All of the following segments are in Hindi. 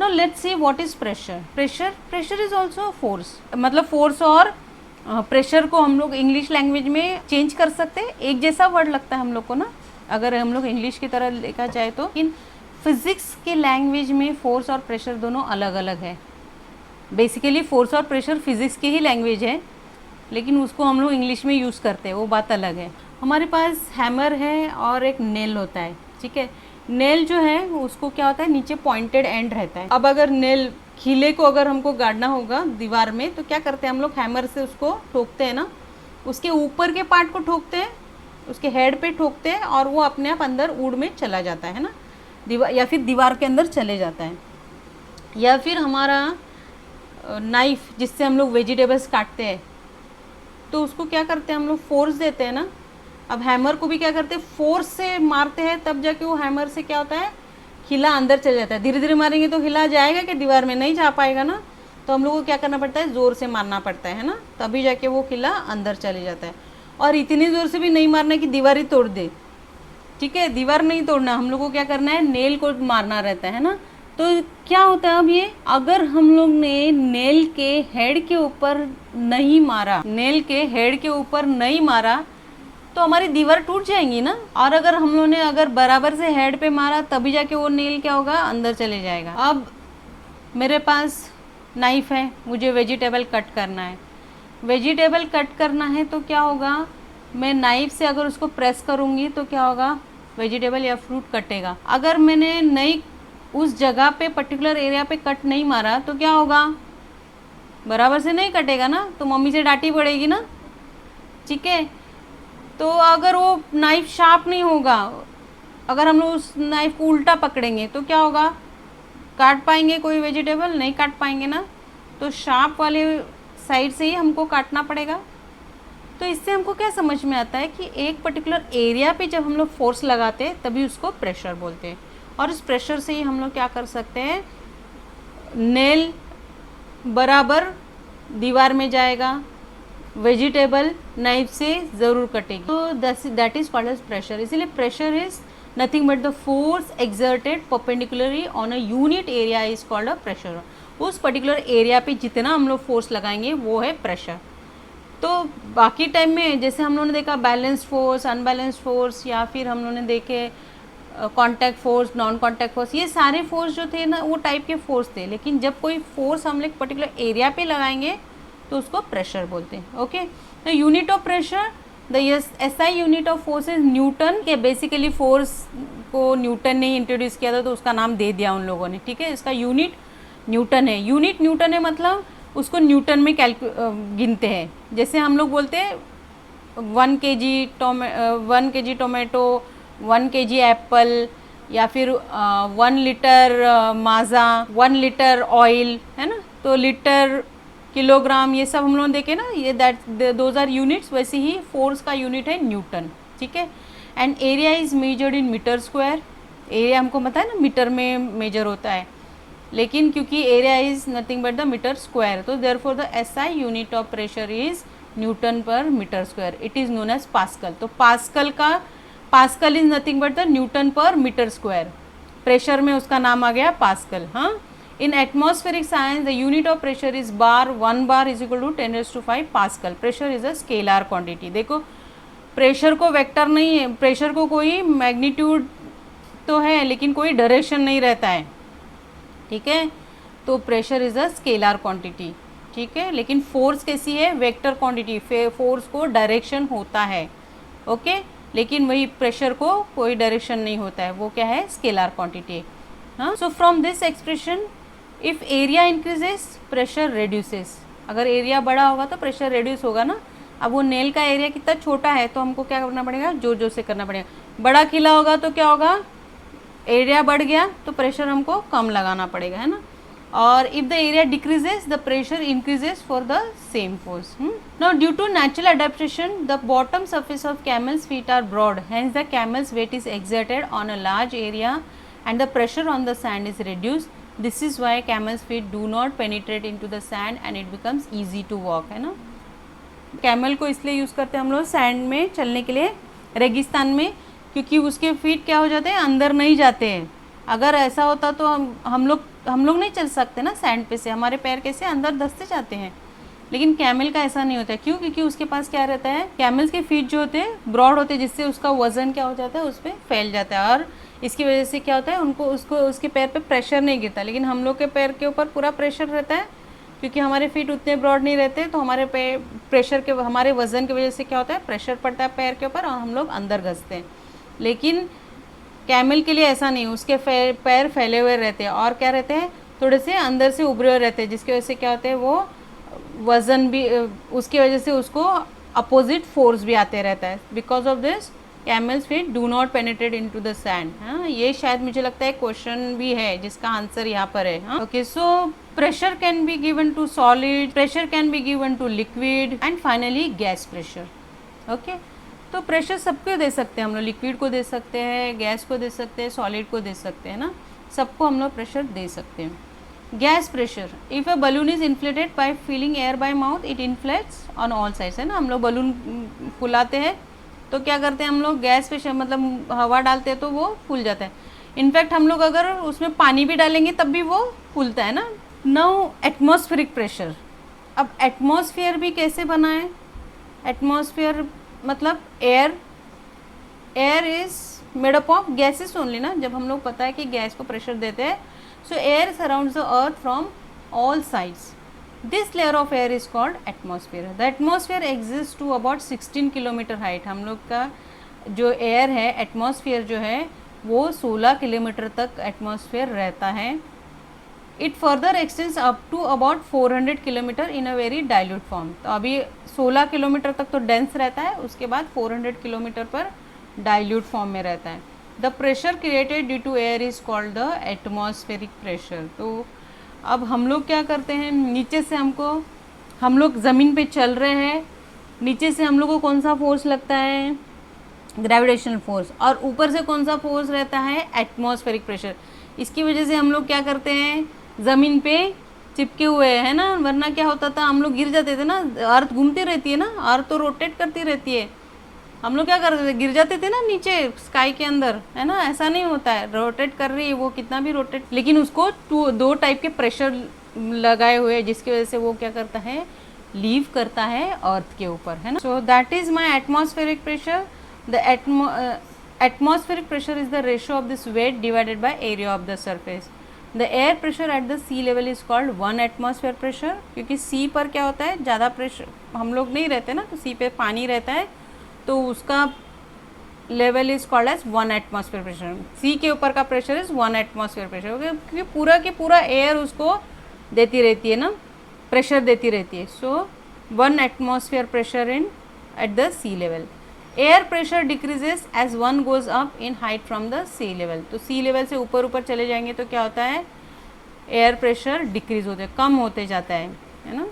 Now let's see what is pressure. Pressure is also force, मतलब फोर्स और प्रेशर को हम लोग इंग्लिश लैंग्वेज में चेंज कर सकते हैं, एक जैसा वर्ड लगता है हम लोग को ना, अगर हम लोग इंग्लिश की तरह देखा जाए तो। इन फिजिक्स के लैंग्वेज में फोर्स और प्रेशर दोनों अलग अलग है। बेसिकली फोर्स और प्रेशर फिजिक्स की ही लैंग्वेज है, लेकिन उसको हम लोग इंग्लिश में यूज़ करते हैं, वो बात अलग है। हमारे पास हैमर है और एक नेल होता है, ठीक है। नेल जो है उसको क्या होता है, नीचे पॉइंटेड एंड रहता है। अब अगर नेल खीले को अगर हमको गाड़ना होगा दीवार में, तो क्या करते हैं हम लोग, हैमर से उसको ठोकते हैं ना, उसके ऊपर के पार्ट को ठोकते हैं, उसके हेड पे ठोकते हैं, और वो अपने आप अंदर उड़ में चला जाता है ना, दीवार, या फिर दीवार के अंदर चले जाता है। या फिर हमारा नाइफ जिससे हम लोग वेजिटेबल्स काटते हैं, तो उसको क्या करते हैं हम लोग, फोर्स देते हैं ना। अब हैमर को भी क्या करते हैं, फोर्स से मारते हैं, तब जाके वो हैमर से क्या होता है, खिला अंदर चल जाता है। धीरे धीरे मारेंगे तो खिला जाएगा कि दीवार में नहीं जा पाएगा ना, तो हम लोग को क्या करना पड़ता है, ज़ोर से मारना पड़ता है ना, तभी जाके वो खिला अंदर चले जाता है। और इतनी ज़ोर से भी नहीं मारना कि दीवार ही तोड़ दे, ठीक है, दीवार नहीं तोड़ना, हम लोग को क्या करना है, नेल को मारना रहता है ना। तो क्या होता है अब ये, अगर हम लोग ने नेल के हेड के ऊपर नहीं मारा, नेल के हेड के ऊपर नहीं मारा, तो हमारी दीवार टूट जाएंगी ना। और अगर हम लोग ने अगर बराबर से हेड पे मारा, तभी जाके वो नेल क्या होगा, अंदर चले जाएगा। अब मेरे पास नाइफ है, मुझे वेजिटेबल कट करना है। वेजिटेबल कट करना है तो क्या होगा, मैं नाइफ से अगर उसको प्रेस करूँगी तो क्या होगा, वेजिटेबल या फ्रूट कटेगा। अगर मैंने नहीं उस जगह पे पर्टिकुलर एरिया पे कट नहीं मारा तो क्या होगा, बराबर से नहीं कटेगा ना, तो मम्मी से डांटी पड़ेगी ना, ठीक है। तो अगर वो नाइफ शार्प नहीं होगा, अगर हम लोग उस नाइफ को उल्टा पकड़ेंगे तो क्या होगा, काट पाएंगे कोई वेजिटेबल, नहीं काट पाएंगे ना। तो शार्प वाले साइड से ही हमको काटना पड़ेगा। तो इससे हमको क्या समझ में आता है कि एक पर्टिकुलर एरिया पे जब हम लोग फोर्स लगाते हैं तभी उसको प्रेशर बोलते हैं। और इस प्रेशर से ही हम लोग क्या कर सकते हैं, नेल बराबर दीवार में जाएगा, वेजिटेबल नाइफ से ज़रूर कटेगी। तो that is called as pressure. इसीलिए pressure is nothing but the force exerted perpendicularly on a unit area is called a pressure. उस पर्टिकुलर एरिया पे जितना हम लोग फोर्स लगाएंगे वो है प्रेशर। तो बाकी टाइम में जैसे हम लोगों ने देखा बैलेंस फोर्स, अनबैलेंस्ड फोर्स, या फिर हम लोगों ने देखे contact force, non contact force, ये सारे फोर्स जो थे ना वो टाइप के फोर्स थे। लेकिन जब कोई फोर्स हम लोग पर्टिकुलर एरिया पे लगाएंगे तो उसको प्रेशर बोलते हैं। Okay, the unit of pressure, the SI unit of force is Newton. के बेसिकली फोर्स को न्यूटन ने इंट्रोड्यूस किया था तो उसका नाम दे दिया उन लोगों ने, ठीक है। इसका यूनिट न्यूटन है। यूनिट न्यूटन है मतलब उसको न्यूटन में गिनते हैं। जैसे हम लोग बोलते हैं 1 kg टोमेटो, 1 kg एप्पल, या फिर 1 लीटर माज़ा, 1 लीटर ऑयल, है ना। तो लीटर, किलोग्राम, ये सब हम लोग देखे ना, ये दोज आर यूनिट्स। वैसे ही फोर्स का यूनिट है न्यूटन, ठीक है। And area is measured in metre square. Area हमको पता है ना मीटर में मेजर होता है, लेकिन क्योंकि area is nothing but the metre square, तो therefore the SI unit of pressure is newton per metre square. It is known as pascal. तो pascal is nothing but the newton per metre square. Pressure में उसका नाम आ गया पास्कल। हाँ, in atmospheric science the unit of pressure is bar. 1 bar is equal to 10⁵ pascal. Pressure is a scalar quantity. देखो, प्रेशर को वेक्टर नहीं है, प्रेशर को कोई मैग्नीट्यूड तो है लेकिन कोई डायरेक्शन नहीं रहता है, ठीक है। तो pressure is a scalar quantity, ठीक है। लेकिन फोर्स कैसी है, वेक्टर क्वांटिटी। फोर्स को डायरेक्शन होता है, ओके। लेकिन वही प्रेशर को कोई डायरेक्शन नहीं होता है, वो क्या है, स्केलर क्वांटिटी। हाँ, so from this expression if area increases pressure reduces. अगर एरिया बड़ा होगा तो प्रेशर रिड्यूस होगा ना। अब वो नेल का एरिया कितना छोटा है तो हमको क्या करना पड़ेगा, जोर जोर से करना पड़ेगा। बड़ा खिला होगा तो क्या होगा, एरिया बढ़ गया तो प्रेशर हमको कम लगाना पड़ेगा, है ना। और if the area decreases the pressure increases for the same force. Now due to natural adaptation the bottom surface of camels feet are broad, hence the camels weight is exerted on a large area and the pressure on the sand is reduced. This is why camel's feet do not penetrate into the sand and it becomes easy to walk, है ना। कैमल को इसलिए यूज़ करते हैं हम लोग सैंड में चलने के लिए, रेगिस्तान में, क्योंकि उसके फीट क्या हो जाते हैं, अंदर नहीं जाते हैं। अगर ऐसा होता तो हम लोग हम लोग नहीं चल सकते ना सैंड पे से, हमारे पैर कैसे अंदर धंसते जाते हैं। लेकिन कैमल का ऐसा नहीं होता है। क्यों? क्योंकि उसके पास क्या रहता है, कैमल्स के फीट जो होते हैं ब्रॉड होते हैं, जिससे उसका वजन क्या हो जाता है, उस पर फैल जाता है, और इसकी वजह से क्या होता है, उसको उसके पैर पे प्रेशर नहीं गिरता। लेकिन हम लोग के पैर के ऊपर पूरा प्रेशर रहता है, क्योंकि हमारे फीट उतने ब्रॉड नहीं रहते, तो हमारे प्रेशर के, हमारे वजन की वजह से क्या होता है, प्रेशर पड़ता है पैर के ऊपर और हम लोग अंदर घसते हैं। लेकिन कैमल के लिए ऐसा नहीं, उसके पैर फैले हुए रहते हैं और क्या रहते हैं, थोड़े से अंदर से उभरे हुए रहते हैं, जिसकी वजह से क्या होते हैं, वो वज़न भी, उसकी वजह से उसको अपोजिट फोर्स भी आते रहता है। Because of this camels feet do not penetrate into the sand. हाँ, ये शायद मुझे लगता है क्वेश्चन भी है जिसका आंसर यहाँ पर है। हाँ, okay, so pressure can be given to solid, pressure can be given to liquid and finally gas pressure. Okay, तो प्रेशर सबको दे सकते हैं हम लोग, लिक्विड को दे सकते हैं, गैस को दे सकते हैं, सॉलिड को दे सकते हैं ना, सबको हम लोग प्रेशर दे सकते हैं। Gas pressure, if a balloon is inflated by filling air by mouth it inflates on all sides, है ना। हम लोग बलून फुलाते हैं तो क्या करते हैं, हम लोग गैस प्रेशर मतलब हवा डालते हैं तो वो फूल जाता है। इनफैक्ट हम लोग अगर उसमें पानी भी डालेंगे तब भी वो फूलता है ना। नाउ एटमॉस्फेरिक प्रेशर, अब एटमॉस्फेयर भी कैसे बना है, एटमॉस्फेयर मतलब air, air is made up of gases only ना। जब हम लोग पता है कि गैस को प्रेशर देते हैं, so air surrounds the earth from all sides, this layer of air is called atmosphere. The atmosphere exist to about 16 kilometre height. हम लोग का जो एयर है, एटमॉस्फेयर जो है वो 16 किलोमीटर तक एटमॉस्फेयर रहता है। It further extends up to about 400 kilometre in a very dilute form. तो अभी 16 किलोमीटर तक तो डेंस रहता है, उसके बाद 400 किलोमीटर पर डाइल्यूट फॉर्म में रहता है। The pressure created due to air is called the atmospheric pressure. तो अब हम लोग क्या करते हैं, नीचे से हम लोग ज़मीन पे चल रहे हैं, नीचे से हम लोग को कौन सा फोर्स लगता है, ग्रेविटेशनल फोर्स, और ऊपर से कौन सा फोर्स रहता है, एटमॉस्फेरिक प्रेशर। इसकी वजह से हम लोग क्या करते हैं, ज़मीन पे चिपके हुए है ना, वरना क्या होता था, हम लोग गिर जाते थे ना। अर्थ घूमती रहती है ना, अर्थ तो रोटेट करती रहती है, हम लोग क्या करते थे, गिर जाते थे ना नीचे स्काई के अंदर, है ना। ऐसा नहीं होता है, रोटेट कर रही है वो कितना भी रोटेट, लेकिन उसको दो टाइप के प्रेशर लगाए हुए हैं, जिसकी वजह से वो क्या करता है, लीव करता है अर्थ के ऊपर, है ना। So that is my atmospheric pressure. The atmospheric pressure is the ratio of this weight divided by area of the surface. The air pressure at the sea level is called 1 atmosphere pressure, क्योंकि सी पर क्या होता है, ज़्यादा प्रेशर हम लोग नहीं रहते ना, तो सी पे पानी रहता है, तो उसका level is called as 1 atmosphere pressure. Sea के ऊपर का प्रेशर इज 1 एटमॉस्फेयर प्रेशर, क्योंकि पूरा के पूरा एयर उसको देती रहती है ना, प्रेशर देती रहती है। So 1 atmosphere pressure in at the sea level. Air pressure decreases as one goes up in height from the sea level. तो सी लेवल से ऊपर ऊपर चले जाएंगे तो क्या होता है, एयर प्रेशर डिक्रीज होते, कम होते जाता है ना।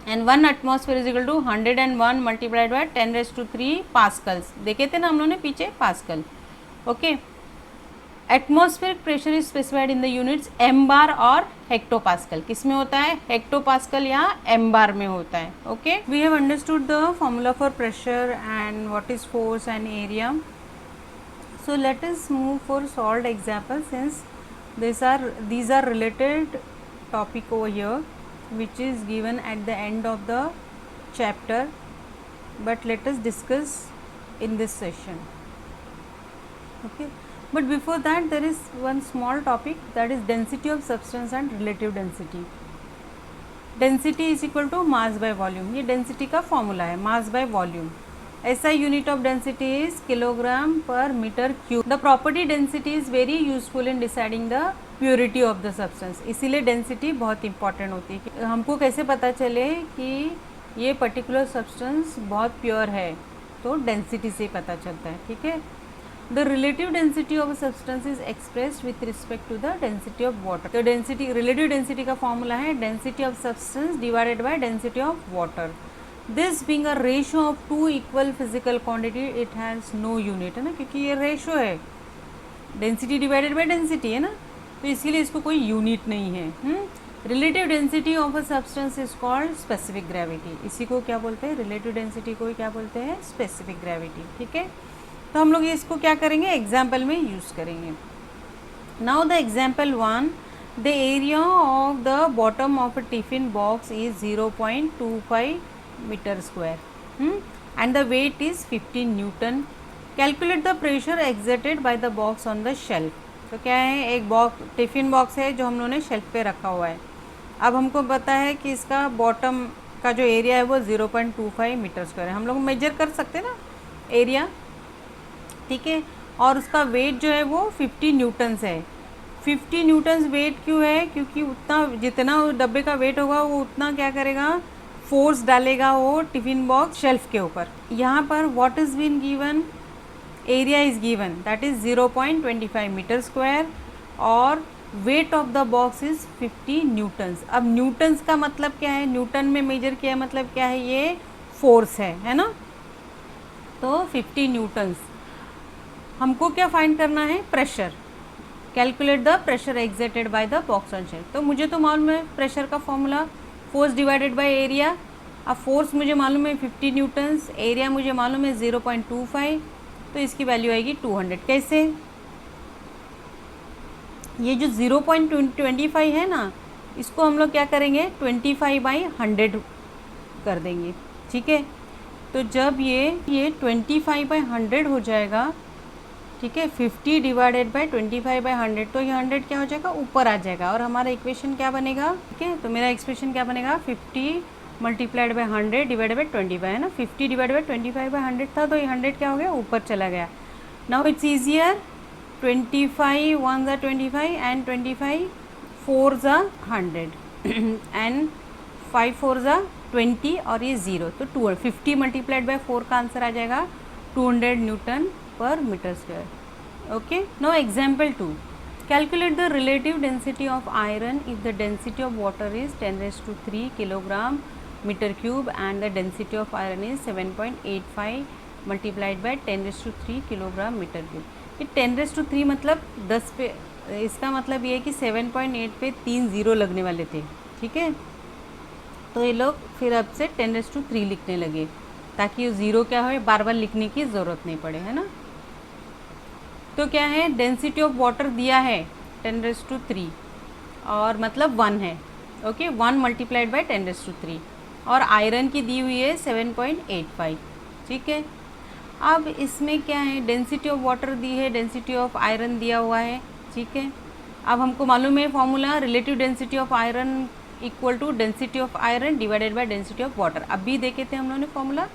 And 1 atmosphere is equal to 101 multiplied by 10⁻³ pascals. देखे थे ना हम लोगों ने पीछे, pascal. Okay, atmospheric pressure is specified in the units m bar और हेक्टोपास्कल। किस में होता है, हेक्टोपास्कल या एम बार में होता है। Okay, we have understood the formula for pressure and what is force and area. So let us move for solved example, since these are related topic over here which is given at the end of the chapter, but let us discuss in this session. Okay, but before that there is one small topic, that is density of substance and relative density. Density is equal to mass by volume. ये density का formula है, mass by volume. SI unit of density is kilogram per meter cube. The property density is very useful in deciding the purity of the substance. इसीलिए density बहुत important होती है कि हमको कैसे पता चले कि ये particular substance बहुत pure है, तो density से पता चलता है, ठीक है। The relative density of a substance is expressed with respect to the density of water. तो density, relative density का formula है density of substance divided by density of water. This being a ratio of two equal physical quantity, it has no unit, है ना, क्योंकि ये रेशो है, डेंसिटी डिवाइडेड बाय डेंसिटी है ना, तो इसीलिए इसको कोई यूनिट नहीं है। Relative density of a substance is called specific gravity. इसी को क्या बोलते हैं, रिलेटिव डेंसिटी को क्या बोलते हैं, स्पेसिफिक ग्रेविटी, ठीक है। तो हम लोग इसको क्या करेंगे, एग्जाम्पल में यूज़ करेंगे। Now the example 1, the area of the bottom of a tiffin box is 0.25 metre square and the weight is 15 newton. Calculate the pressure exerted by the box on the shelf. तो क्या है, एक बॉक्स टिफ़िन बॉक्स है जो हम लोगों ने शेल्फ पे रखा हुआ है। अब हमको पता है कि इसका बॉटम का जो एरिया है वो 0.25 मीटर स्क्वायर है। हम लोग मेजर कर सकते हैं ना एरिया, ठीक है। और उसका वेट जो है वो 50 न्यूटन्स है। 50 न्यूटन्स वेट क्यों है, क्योंकि उतना जितना डब्बे का वेट होगा वो उतना क्या करेगा, फोर्स डालेगा वो टिफ़िन बॉक्स शेल्फ के ऊपर। यहाँ पर what is been given, area is given that is 0.25 metre square और weight of the box is 50 newtons. अब न्यूटन्स का मतलब क्या है, न्यूटन में मेजर किया मतलब क्या है, ये फोर्स है ना। तो 50 न्यूटन्स। हमको क्या फाइंड करना है, pressure. Calculate the pressure exerted by the box on shelf. तो मुझे तो मालूम है प्रेशर का formula force divided by area. अब फोर्स मुझे मालूम है 50 न्यूटन्स, एरिया मुझे मालूम है 0.25, तो इसकी वैल्यू आएगी 200। कैसे, ये जो 0.25 है ना, इसको हम लोग क्या करेंगे 25/100 कर देंगे, ठीक है। तो जब ये 25/100 हो जाएगा, ठीक है, 50 डिवाइडेड बाय 25/100, तो ये 100 क्या हो जाएगा, ऊपर आ जाएगा और हमारा इक्वेशन क्या बनेगा, ठीक है। तो मेरा एक्सप्रेशन क्या बनेगा, 50 मल्टीप्लाइड बाय 100 डिवाइडेड बाय 25 है ना। 50 डिवाइडेड बाय 25/100 था, तो ये 100 क्या हो गया, ऊपर चला गया। नाउ इट्स ईजियर, 25 1 ज़ा 25 एंड 25 4 ज़ा 100 एंड 5 4 ज़ा 20 और ये 0, तो 250 मल्टीप्लाइड बाय 4 का आंसर आ जाएगा 200 newton per metre square. Okay, now example 2, calculate the relative density of iron if the density of water is 10⁻³ kilogram metre cube and the density of iron is 7.85 multiplied by 10⁻³ kilogram metre cube. ये 10⁻³ मतलब 10 पे, इसका मतलब ये है कि 7.8 पे 3 0 लगने वाले थे, ठीक है। तो ये लोग फिर अब से 10⁻³ लिखने लगे ताकि वो 0 क्या हो, बार बार लिखने की ज़रूरत नहीं पड़े, है ना। तो क्या है, डेंसिटी ऑफ वाटर दिया है 10⁻³ और मतलब 1 है, ओके, 1 मल्टीप्लाइड बाय 10⁻³ और आयरन की दी हुई है 7.85, ठीक है। अब इसमें क्या है, डेंसिटी ऑफ वाटर दी है, डेंसिटी ऑफ आयरन दिया हुआ है, ठीक है। अब हमको मालूम है formula, relative density of iron equal to density of iron divided by density of water. अभी देखे थे हम लोगों ने फॉर्मूला,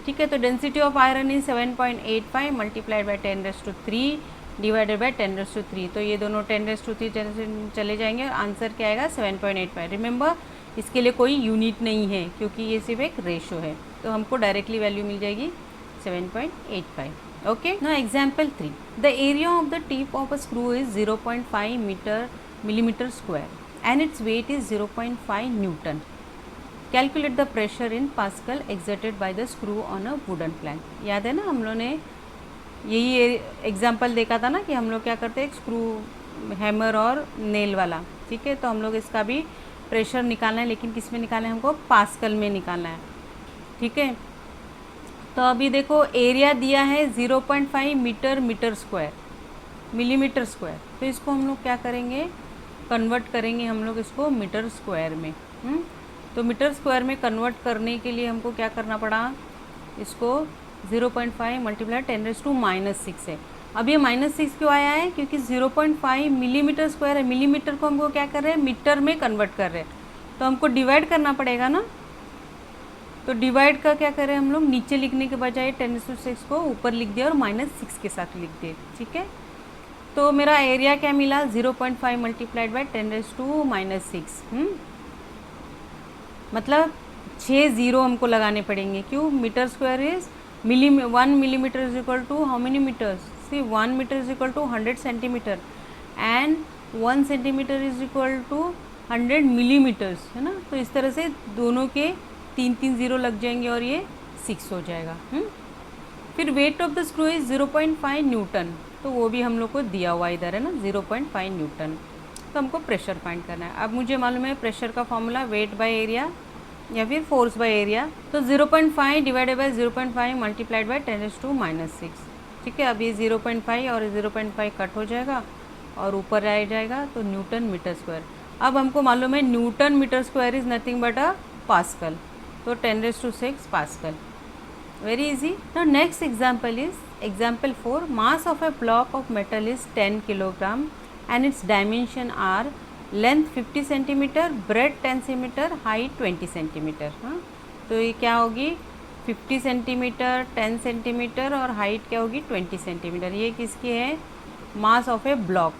ठीक है। तो density of iron is 7.85 multiplied by 10⁻³ divided by 10⁻³। तो ये दोनों 10⁻³ चले जाएंगे और आंसर क्या आएगा 7.85। रिमेंबर, इसके लिए कोई यूनिट नहीं है क्योंकि ये सिर्फ एक रेशो है, तो हमको डायरेक्टली वैल्यू मिल जाएगी 7.85। Okay, now example 3, the area of the tip of a screw is 0.5 millimetre square and its weight is 0.5 Newton. Calculate the pressure in pascal exerted by the screw on a wooden plank. याद है ना, हम लोगों ने यही एग्जाम्पल देखा था ना कि हम लोग क्या करते हैं, स्क्रू हैमर और नेल वाला, ठीक है। तो हम लोग इसका भी प्रेशर निकालना है, लेकिन किस में निकालना है, हमको पास्कल में निकालना है, ठीक है। तो अभी देखो एरिया दिया है 0.5 मीटर स्क्वायर, मिलीमीटर स्क्वायर। तो इसको हम लोग क्या करेंगे, कन्वर्ट करेंगे हम लोग इसको मीटर स्क्वायर में। तो मीटर स्क्वायर में कन्वर्ट करने के लिए हमको क्या करना पड़ा, इसको 0.5 मल्टीप्लाई 10⁻⁻6 है। अब ये -6 क्यों आया है, क्योंकि 0.5 मिलीमीटर स्क्वायर है, मिलीमीटर को हमको क्या कर रहे हैं, मीटर में कन्वर्ट कर रहे हैं, तो हमको डिवाइड करना पड़ेगा ना। तो डिवाइड का क्या करें हम लोग, नीचे लिखने के बजाय 10⁻6 को ऊपर लिख दिया और -6 के साथ लिख दिए, ठीक है। तो मेरा एरिया क्या मिला, 0.5 मल्टीप्लाइड बाय 10⁻⁻6, मतलब 6 0 हमको लगाने पड़ेंगे। क्यों, metre square is 1 millimetre is equal to how many metres, see 1 metre is equal to 100 centimetre and 1 centimetre is equal to 100 millimetres, है ना। तो इस तरह से दोनों के 3 0 लग जाएंगे और ये 6 हो जाएगा। फिर wait of the screw is 0.5 Newton, तो वो भी हम लोग को दिया हुआ इधर है ना, 0.5 न्यूटन। तो हमको प्रेशर फाइंड करना है। अब मुझे मालूम है प्रेशर का फॉर्मूला वेट बाय एरिया या फिर फोर्स बाय एरिया। तो 0.5 डिवाइडेड बाय 0.5 मल्टीप्लाइड बाय 10⁻⁻6, ठीक है। अब ये 0.5 और 0.5 कट हो जाएगा और ऊपर आ जाएगा तो न्यूटन मीटर स्क्वायर। अब हमको मालूम है newton metre square is nothing but a pascal, तो 10⁶ pascal. Very easy. Now next example is example 4, mass of a block of metal is 10 kilogram and its dimension are length 50 centimetre, breadth 10 centimetre, height 20 centimetre. हाँ, तो ये क्या होगी 50 सेंटीमीटर, 10 सेंटीमीटर और हाइट क्या होगी 20 सेंटीमीटर। ये किसकी है, मास ऑफ ए ब्लॉक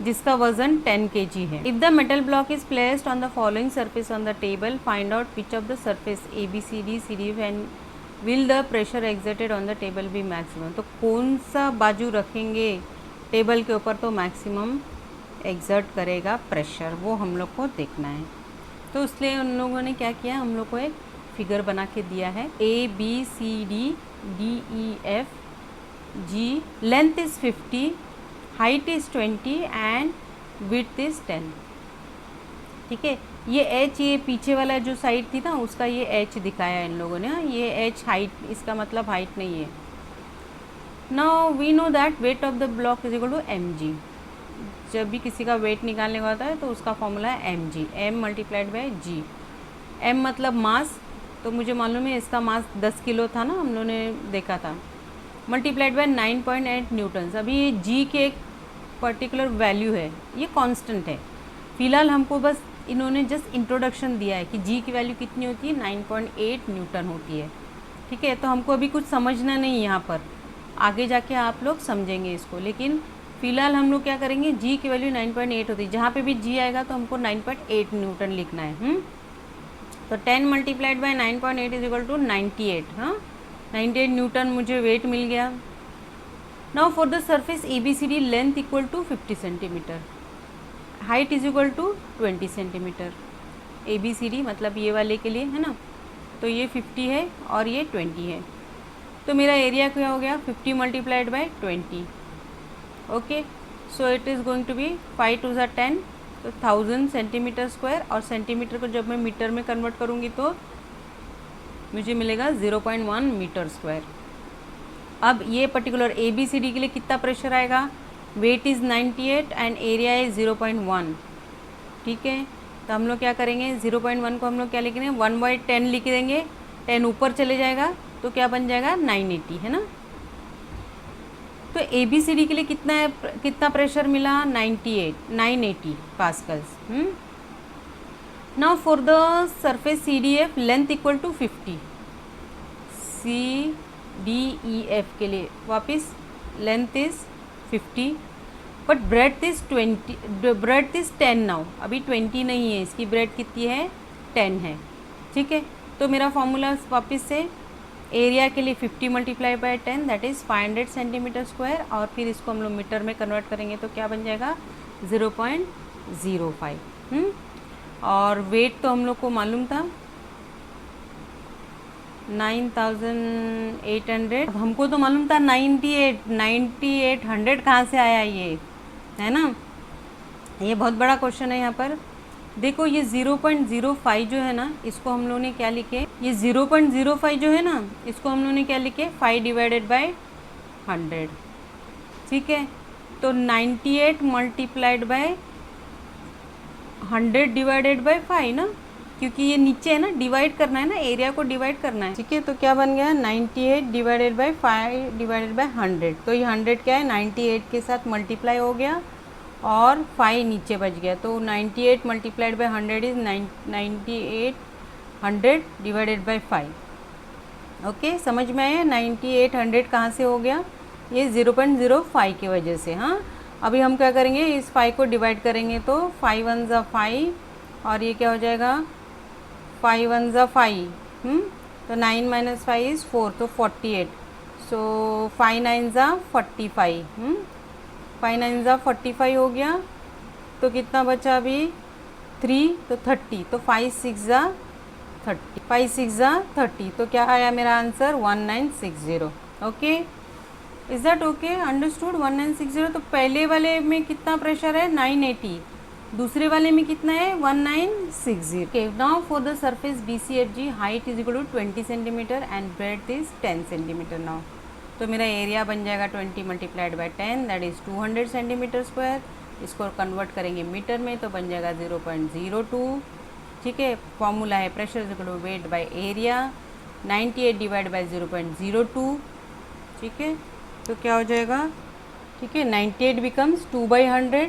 जिसका वजन 10 kg है। If the metal block is placed on the following surface on the table, find out which of the surface ABCD and will the pressure exerted on the table be maximum. तो कौन सा बाजू रखेंगे टेबल के ऊपर तो मैक्सिमम एग्जर्ट करेगा प्रेशर, वो हम लोग को देखना है। तो इसलिए उन लोगों ने क्या किया, हम लोग को एक फिगर बना के दिया है ABCDDEFG, length is 50, height is 20 and width is 10। ठीक है, ये H, ये पीछे वाला जो साइड थी ना उसका ये H दिखाया इन लोगों ने। ये H हाइट, इसका मतलब हाइट नहीं है। Now we know that weight of the block is equal to mg। जब भी किसी का वेट निकालने का होता है तो उसका फॉर्मूला है mg, m multiplied by g। m मतलब मास, तो मुझे मालूम है इसका मास 10 किलो था ना, हम लोगों ने देखा था, मल्टीप्लाइड बाय 9.8 न्यूटन्स। अभी ये g के एक पर्टिकुलर वैल्यू है, ये कांस्टेंट है। फिलहाल हमको बस इन्होंने जस्ट इंट्रोडक्शन दिया है कि g की वैल्यू कितनी होती है, 9.8 न्यूटन होती है। ठीक है, तो हमको अभी कुछ समझना नहीं यहाँ पर, आगे जाके आप लोग समझेंगे इसको। लेकिन फ़िलहाल हम लोग क्या करेंगे, g की वैल्यू 9.8 होती है, जहाँ पे भी g आएगा तो हमको 9.8 न्यूटन लिखना है। तो 10 multiplied by 9.8 is equal to 98। हाँ, 98 न्यूटन मुझे वेट मिल गया। Now for the surface ABCD, length equal to 50 centimetre, height is equal to 20 centimetre. ABCD मतलब ये वाले के लिए है ना, तो ये 50 है और ये 20 है। तो मेरा एरिया क्या हो गया, 50 multiplied by 20। Okay, so it is going to be 5 2 10, तो 1000 सेंटीमीटर स्क्वायर। और सेंटीमीटर को जब मैं मीटर में कन्वर्ट करूँगी तो मुझे मिलेगा 0.1 मीटर स्क्वायर। अब ये पर्टिकुलर ABCD के लिए कितना प्रेशर आएगा, weight is 98 and area is 0.1। ठीक है, तो हम लोग क्या करेंगे, 0.1 को हम लोग क्या लिखेंगे, 1/10 लिख देंगे। 10 ऊपर चले जाएगा तो क्या बन जाएगा 980, है ना। तो ABCD के लिए कितना प्रेशर मिला, 980 pascals. Now for the surface CDF, length equal to 50। CDEF के लिए वापस length is 50 but breadth is 20, breadth is 10 now. अभी 20 नहीं है, इसकी ब्रेड्थ कितनी है, 10 है। ठीक है, तो मेरा फॉर्मूला वापस से एरिया के लिए 50 multiply by 10 that is 500 centimetre square, और फिर इसको हम लोग मीटर में कन्वर्ट करेंगे तो क्या बन जाएगा 0.05। और वेट तो हम लोग को मालूम था 9800। हमको तो मालूम था 9800 कहाँ से आया, ये है ना। ये बहुत बड़ा क्वेश्चन है यहाँ पर। देखो ये 0.05 जो है ना, इसको हम लोगों ने क्या लिखे, ये 0.05 जो है ना, इसको हम लोगों ने क्या लिखे, 5 डिवाइडेड बाय 100। ठीक है, तो 98 मल्टीप्लाइड बाय 100 डिवाइडेड बाय 5 ना, क्योंकि ये नीचे है ना, डिवाइड करना है ना, एरिया को डिवाइड करना है। ठीक है, तो क्या बन गया 98 डिवाइडेड बाय 5 डिवाइडेड बाय 100। तो ये 100 क्या है, 98 के साथ मल्टीप्लाई हो गया और 5 नीचे बच गया, तो 98 multiplied by 100 is 9800 divided by 5। Okay, समझ में आया 9800 कहाँ से हो गया, ये 0.05 की वजह से। हाँ, अभी हम क्या करेंगे, इस 5 को डिवाइड करेंगे तो 5 1 ज़ा 5 और ये क्या हो जाएगा 5 1 ज़ा 5। तो 9 - 5 इज़ 4, तो 48। सो 5 9 ज़ा 45। 5 9 ज़ा 45 हो गया, तो कितना बचा अभी 3, तो 30। तो 5 6 ज़ा 30, 5 6 ज़ा 30, तो क्या आया मेरा answer 1960। Okay, is that okay, understood. 1960। तो पहले वाले में कितना प्रेशर है 980, दूसरे वाले में कितना है 1960। Okay, now for the surface BCFG, height is equal to 20 centimetre and breadth is 10 centimetre. Now तो मेरा एरिया बन जाएगा 20 multiplied by 10 that is 200 centimetre square. इसको कन्वर्ट करेंगे मीटर में तो बन जाएगा 0.02। ठीक है, फॉर्मूला है pressure is equal to weight by area, 98 divide by 0.02। ठीक है, तो क्या हो जाएगा, ठीक है 98 बिकम्स 2/100,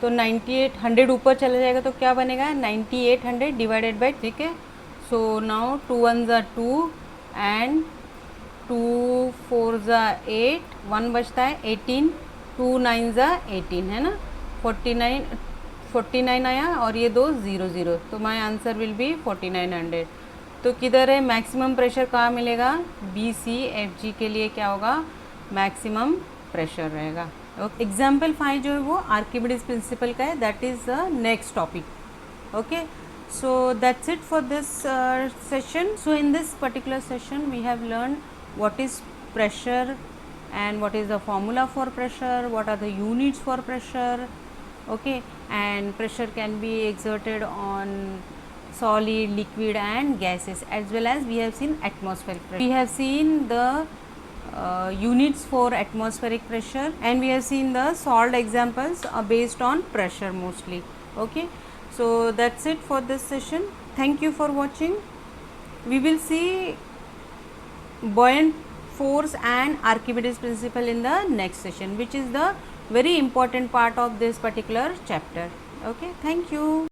तो 98 100 ऊपर चला जाएगा तो क्या बनेगा 9800 डिवाइडेड बाई, ठीक है। सो नाउ 2 1 ज़ा 2 एंड 2 4 ज़ा 8, 1 बचता है 18, 2 9 ज़ा 18 है ना, 49 आया और ये 2 0 0, तो माई आंसर विल बी 4900। तो किधर है मैक्सिमम प्रेशर, कहाँ मिलेगा, बी सी एफ जी के लिए क्या होगा, मैक्सिमम प्रेशर रहेगा। एग्जाम्पल 5 जो है वो आर्किमिडीज प्रिंसिपल का है, that is the next topic. Okay, so that's it for this session. So in this particular session we have learned what is pressure and what is the formula for pressure, what are the units for pressure. Okay, and pressure can be exerted on solid, liquid and gases, as well as we have seen atmospheric pressure. We have seen the units for atmospheric pressure and we have seen the solved examples based on pressure mostly. Okay, so that's it for this session. Thank you for watching. We will see buoyant force and Archimedes principle in the next session, which is the very important part of this particular chapter. Okay, thank you.